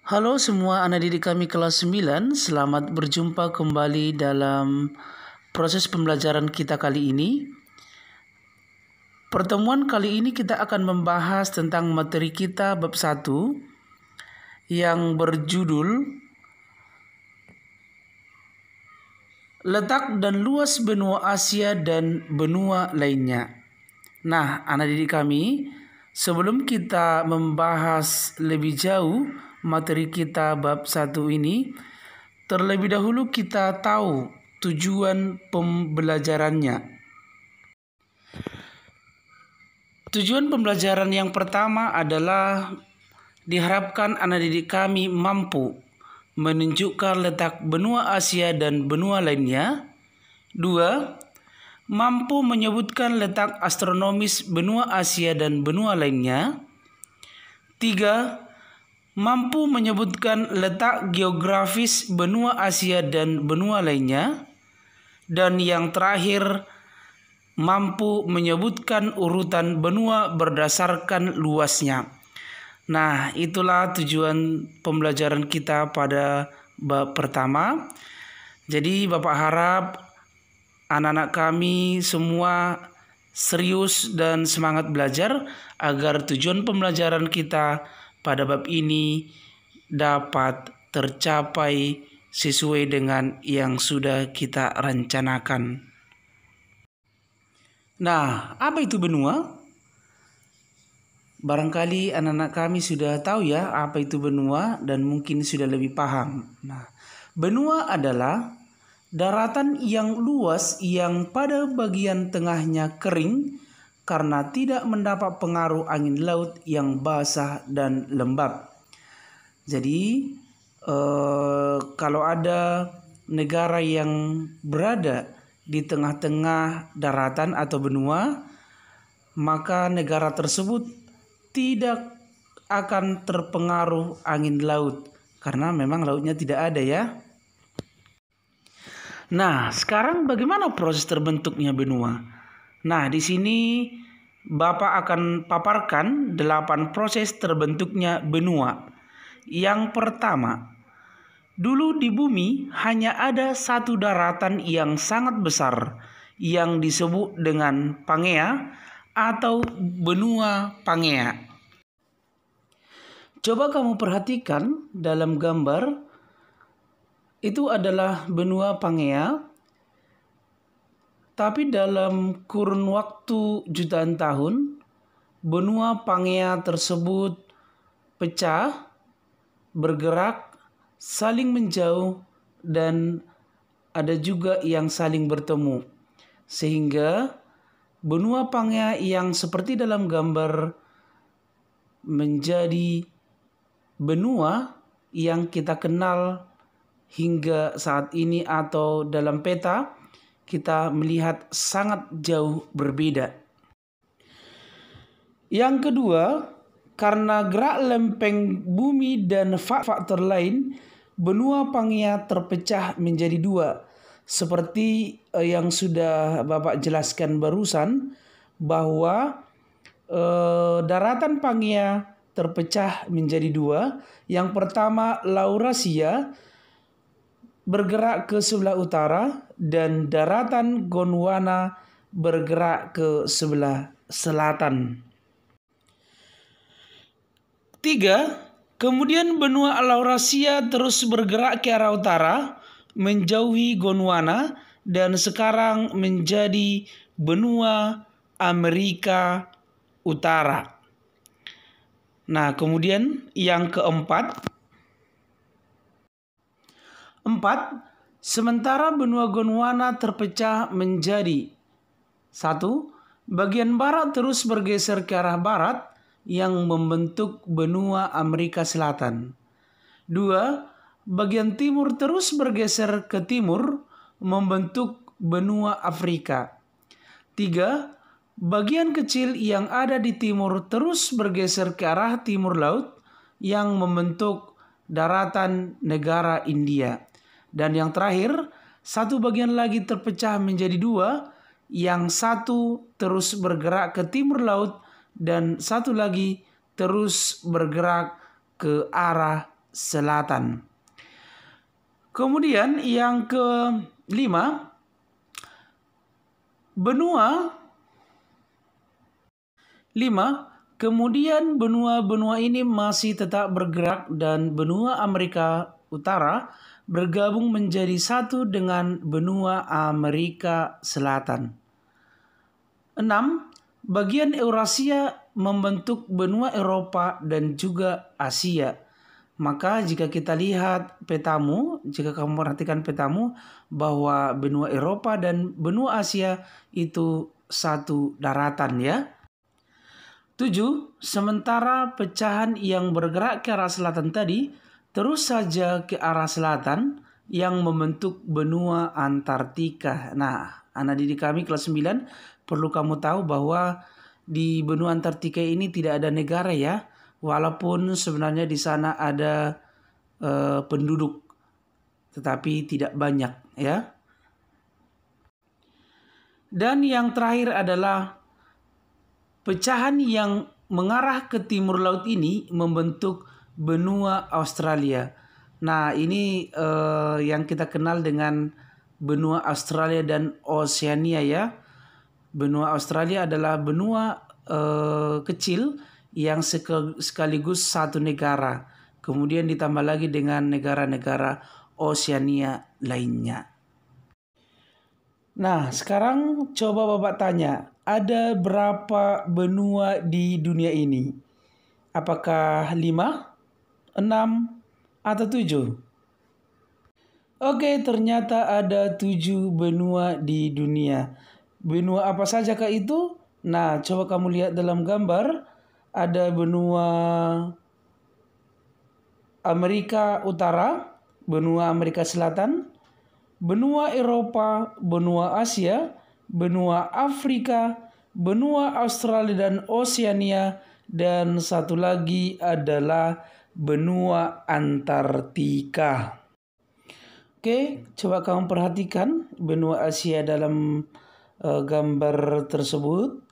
Halo semua anak didik kami kelas 9, selamat berjumpa kembali dalam proses pembelajaran kita kali ini. Pertemuan kali ini kita akan membahas tentang materi kita bab 1 yang berjudul Letak dan luas benua Asia dan benua lainnya. Nah, anak didik kami, sebelum kita membahas lebih jauh materi kita bab 1 ini, terlebih dahulu kita tahu tujuan pembelajarannya. Tujuan pembelajaran yang pertama adalah diharapkan anak didik kami mampu menunjukkan letak benua Asia dan benua lainnya. 2. Mampu menyebutkan letak astronomis benua Asia dan benua lainnya. 3. Mampu menyebutkan letak geografis benua Asia dan benua lainnya. Dan yang terakhir, mampu menyebutkan urutan benua berdasarkan luasnya. Nah, itulah tujuan pembelajaran kita pada bab pertama. Jadi Bapak harap anak-anak kami semua serius dan semangat belajar agar tujuan pembelajaran kita pada bab ini dapat tercapai sesuai dengan yang sudah kita rencanakan. Nah, apa itu benua? Barangkali anak-anak kami sudah tahu ya apa itu benua dan mungkin sudah lebih paham. Nah, benua adalah daratan yang luas yang pada bagian tengahnya kering karena tidak mendapat pengaruh angin laut yang basah dan lembab. Jadi, kalau ada negara yang berada di tengah-tengah daratan atau benua, maka negara tersebut tidak akan terpengaruh angin laut karena memang lautnya tidak ada ya. Nah, sekarang bagaimana proses terbentuknya benua? Nah, di sini Bapak akan paparkan 8 proses terbentuknya benua. Yang pertama, dulu di bumi hanya ada satu daratan yang sangat besar yang disebut dengan Pangea atau benua Pangea. Coba kamu perhatikan dalam gambar, itu adalah benua Pangea, tapi dalam kurun waktu jutaan tahun, benua Pangea tersebut pecah, bergerak, saling menjauh, dan ada juga yang saling bertemu. Sehingga benua Pangea yang seperti dalam gambar menjadi benua yang kita kenal hingga saat ini atau dalam peta kita melihat sangat jauh berbeda. Yang kedua, karena gerak lempeng bumi dan faktor lain, benua Pangea terpecah menjadi 2. Seperti yang sudah Bapak jelaskan barusan, bahwa daratan Pangea terpecah menjadi 2. Yang pertama, Laurasia bergerak ke sebelah utara dan daratan Gondwana bergerak ke sebelah selatan. 3. Kemudian benua Laurasia terus bergerak ke arah utara, menjauhi Gondwana, dan sekarang menjadi benua Amerika Utara. Nah, kemudian yang keempat, 4. Sementara benua Gondwana terpecah menjadi 1. Bagian barat terus bergeser ke arah barat yang membentuk benua Amerika Selatan. 2. Bagian timur terus bergeser ke timur membentuk benua Afrika. 3. Bagian kecil yang ada di timur terus bergeser ke arah timur laut yang membentuk daratan negara India. Dan yang terakhir, satu bagian lagi terpecah menjadi 2, yang satu terus bergerak ke timur laut dan satu lagi terus bergerak ke arah Selatan. Kemudian yang kelima, kemudian benua-benua ini masih tetap bergerak dan benua Amerika Utara bergabung menjadi satu dengan benua Amerika Selatan. 6. Bagian Eurasia membentuk benua Eropa dan juga Asia. Maka jika kita lihat petamu, jika kamu perhatikan petamu, bahwa benua Eropa dan benua Asia itu satu daratan ya. 7. Sementara pecahan yang bergerak ke arah selatan tadi terus saja ke arah selatan yang membentuk benua Antartika. Nah, anak didik kami kelas 9 perlu kamu tahu bahwa di benua Antartika ini tidak ada negara ya. Walaupun sebenarnya di sana ada penduduk, tetapi tidak banyak ya. Dan yang terakhir adalah pecahan yang mengarah ke timur laut ini membentuk benua Australia. Nah, ini yang kita kenal dengan benua Australia dan Oceania ya. Benua Australia adalah benua kecil yang sekaligus satu negara. Kemudian ditambah lagi dengan negara-negara Oceania lainnya. Nah, sekarang coba Bapak tanya, ada berapa benua di dunia ini? Apakah 5, 6, atau 7? Oke, ternyata ada 7 benua di dunia. Benua apa sajakah itu? Nah, coba kamu lihat dalam gambar. Ada benua Amerika Utara, benua Amerika Selatan, benua Eropa, benua Asia, benua Afrika, benua Australia dan Oceania, dan satu lagi adalah benua Antartika. Oke, coba kamu perhatikan benua Asia dalam gambar tersebut.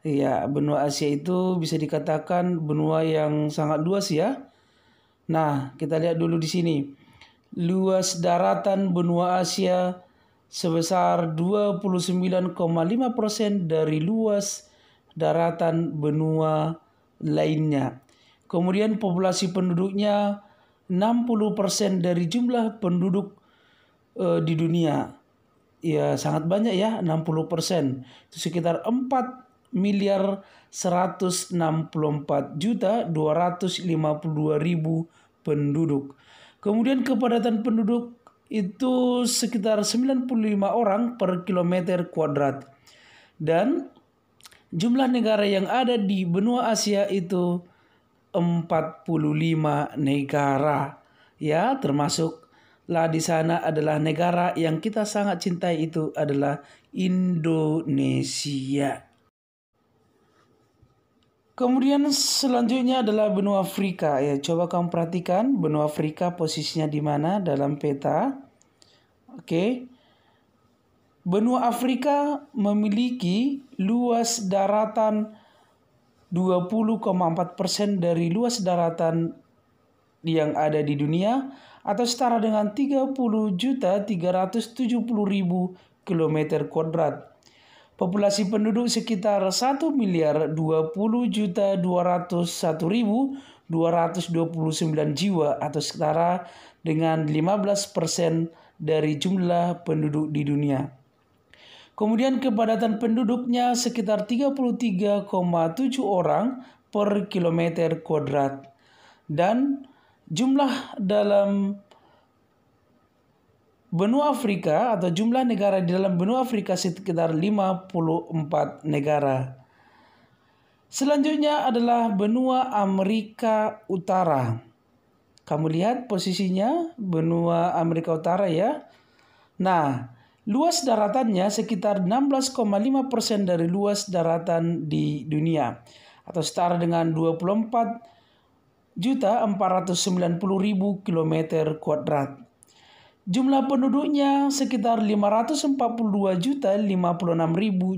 Ya, benua Asia itu bisa dikatakan benua yang sangat luas ya. Nah, kita lihat dulu di sini. Luas daratan benua Asia sebesar 29,5% dari luas daratan benua lainnya. Kemudian populasi penduduknya 60% dari jumlah penduduk di dunia. Ya, sangat banyak ya, 60%. Itu sekitar 4.164.252.000 penduduk. Kemudian kepadatan penduduk itu sekitar 95 orang per kilometer kuadrat. Dan jumlah negara yang ada di benua Asia itu 45 negara. Ya, termasuklah di sana adalah negara yang kita sangat cintai itu adalah Indonesia. Kemudian selanjutnya adalah benua Afrika. Ya, coba kamu perhatikan benua Afrika posisinya di mana dalam peta. Oke. Benua Afrika memiliki luas daratan 20,4% dari luas daratan yang ada di dunia atau setara dengan 30.370.000 km kuadrat. Populasi penduduk sekitar 1.020.201.229 jiwa atau setara dengan 15% dari jumlah penduduk di dunia. Kemudian kepadatan penduduknya sekitar 33,7 orang per kilometer kuadrat. Dan jumlah dalam benua Afrika atau jumlah negara di dalam benua Afrika sekitar 54 negara. Selanjutnya adalah benua Amerika Utara. Kamu lihat posisinya benua Amerika Utara ya. Nah, luas daratannya sekitar 16,5% dari luas daratan di dunia atau setara dengan 24.490.000 km kuadrat. Jumlah penduduknya sekitar 542.056.000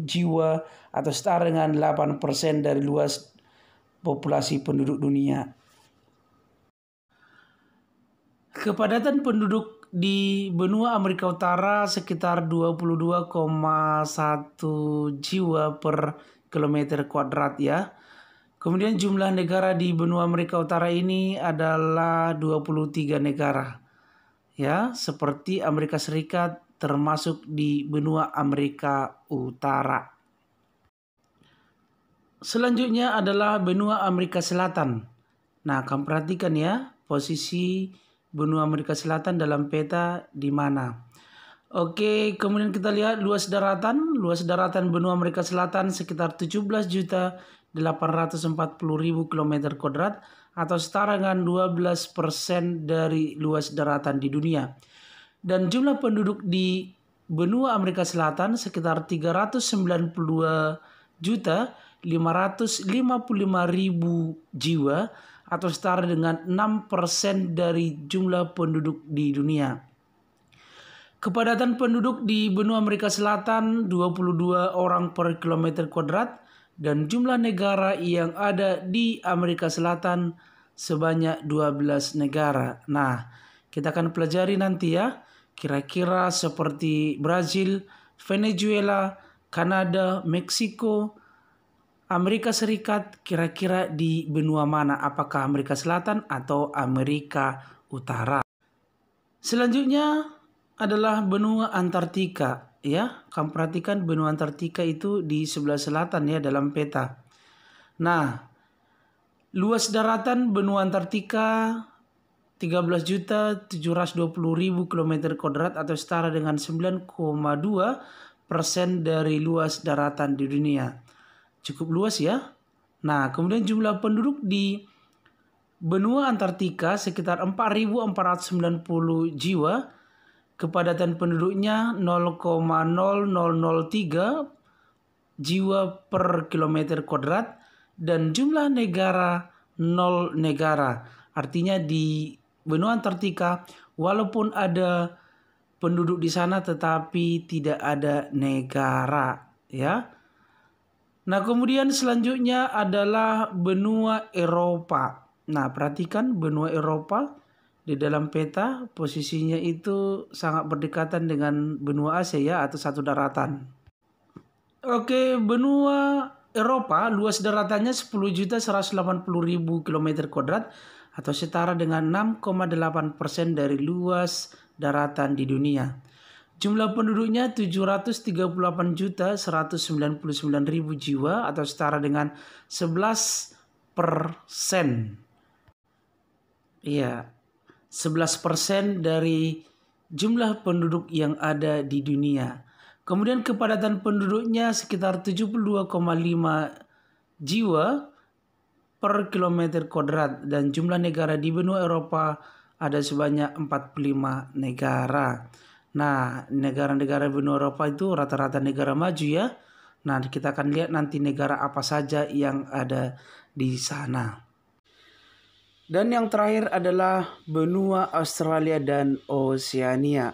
jiwa atau setara dengan 8% dari luas populasi penduduk dunia. Kepadatan penduduk di benua Amerika Utara sekitar 22,1 jiwa per kilometer kuadrat ya. Kemudian jumlah negara di benua Amerika Utara ini adalah 23 negara. Ya, seperti Amerika Serikat termasuk di benua Amerika Utara. Selanjutnya adalah benua Amerika Selatan. Nah, kamu perhatikan ya, posisi benua Amerika Selatan dalam peta di mana. Oke, kemudian kita lihat luas daratan. Luas daratan benua Amerika Selatan sekitar 17.840.000 km kuadrat atau setara dengan 12% dari luas daratan di dunia. Dan jumlah penduduk di benua Amerika Selatan sekitar 392.555.000 jiwa atau setara dengan 6% dari jumlah penduduk di dunia. Kepadatan penduduk di benua Amerika Selatan 22 orang per kilometer kuadrat dan jumlah negara yang ada di Amerika Selatan sebanyak 12 negara. Nah, kita akan pelajari nanti ya, kira-kira seperti Brazil, Venezuela, Kanada, Meksiko, Amerika Serikat kira-kira di benua mana? Apakah Amerika Selatan atau Amerika Utara? Selanjutnya adalah benua Antartika ya. Kamu perhatikan benua Antartika itu di sebelah selatan ya dalam peta. Nah, luas daratan benua Antartika 13.720.000 km kuadrat atau setara dengan 9,2% dari luas daratan di dunia. Cukup luas ya. Nah, kemudian jumlah penduduk di benua Antartika sekitar 4.490 jiwa. Kepadatan penduduknya 0,0003 jiwa per kilometer kuadrat dan jumlah negara 0 negara. Artinya di benua Antartika walaupun ada penduduk di sana tetapi tidak ada negara ya. Nah, kemudian selanjutnya adalah benua Eropa. Nah, perhatikan benua Eropa di dalam peta posisinya itu sangat berdekatan dengan benua Asia ya, atau satu daratan. Oke, benua Eropa luas daratannya 10.180.000 km kuadrat atau setara dengan 6,8% dari luas daratan di dunia. Jumlah penduduknya 738.199.000 jiwa atau setara dengan 11%. Iya, 11% dari jumlah penduduk yang ada di dunia. Kemudian kepadatan penduduknya sekitar 72,5 jiwa per kilometer kuadrat dan jumlah negara di benua Eropa ada sebanyak 45 negara. Nah, negara-negara benua Eropa itu rata-rata negara maju ya. Nah, kita akan lihat nanti negara apa saja yang ada di sana. Dan yang terakhir adalah benua Australia dan Oseania.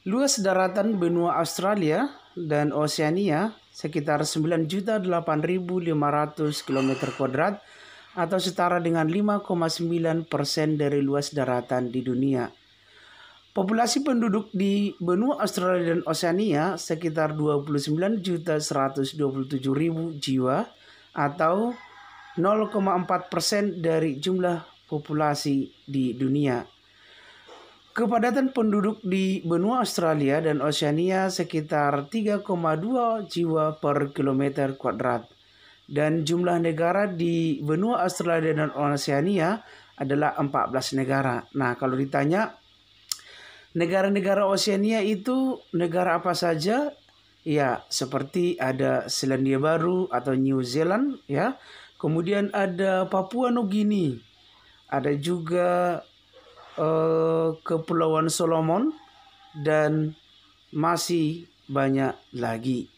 Luas daratan benua Australia dan Oseania sekitar 9.008.500 km kuadrat atau setara dengan 5,9% dari luas daratan di dunia. Populasi penduduk di benua Australia dan Oseania sekitar 29.127.000 jiwa atau 0,4% dari jumlah populasi di dunia. Kepadatan penduduk di benua Australia dan Oseania sekitar 3,2 jiwa per kilometer kuadrat. Dan jumlah negara di benua Australia dan Oseania adalah 14 negara. Nah, kalau ditanya negara-negara Oseania itu negara apa saja? Ya, seperti ada Selandia Baru atau New Zealand ya. Kemudian ada Papua Nugini. Ada juga Kepulauan Solomon dan masih banyak lagi.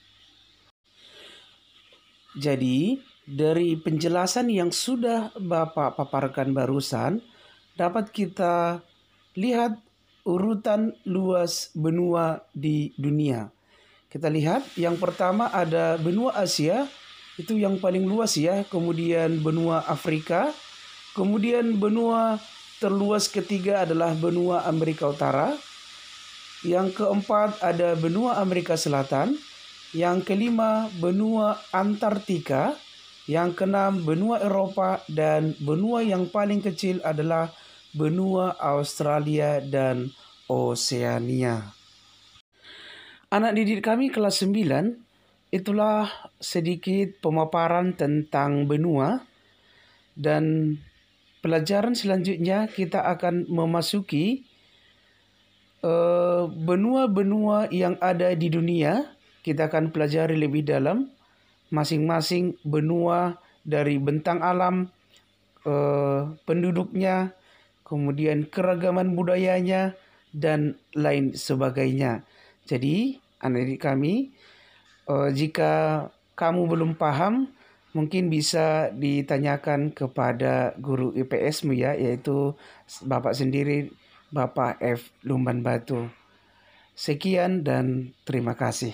Jadi, dari penjelasan yang sudah Bapak paparkan barusan, dapat kita lihat urutan luas benua di dunia. Kita lihat yang pertama ada benua Asia, itu yang paling luas ya. Kemudian benua Afrika, kemudian benua terluas ketiga adalah benua Amerika Utara. Yang keempat ada benua Amerika Selatan. Yang kelima benua Antartika. Yang keenam benua Eropa, dan benua yang paling kecil adalah benua Australia dan Oseania. Anak didik kami kelas 9, itulah sedikit pemaparan tentang benua, dan pelajaran selanjutnya kita akan memasuki benua-benua yang ada di dunia. Kita akan pelajari lebih dalam masing-masing benua dari bentang alam, penduduknya, kemudian keragaman budayanya, dan lain sebagainya. Jadi, anak didik kami, jika kamu belum paham, mungkin bisa ditanyakan kepada guru IPS-mu ya, yaitu Bapak sendiri, Bapak F. Lumban Batu. Sekian dan terima kasih.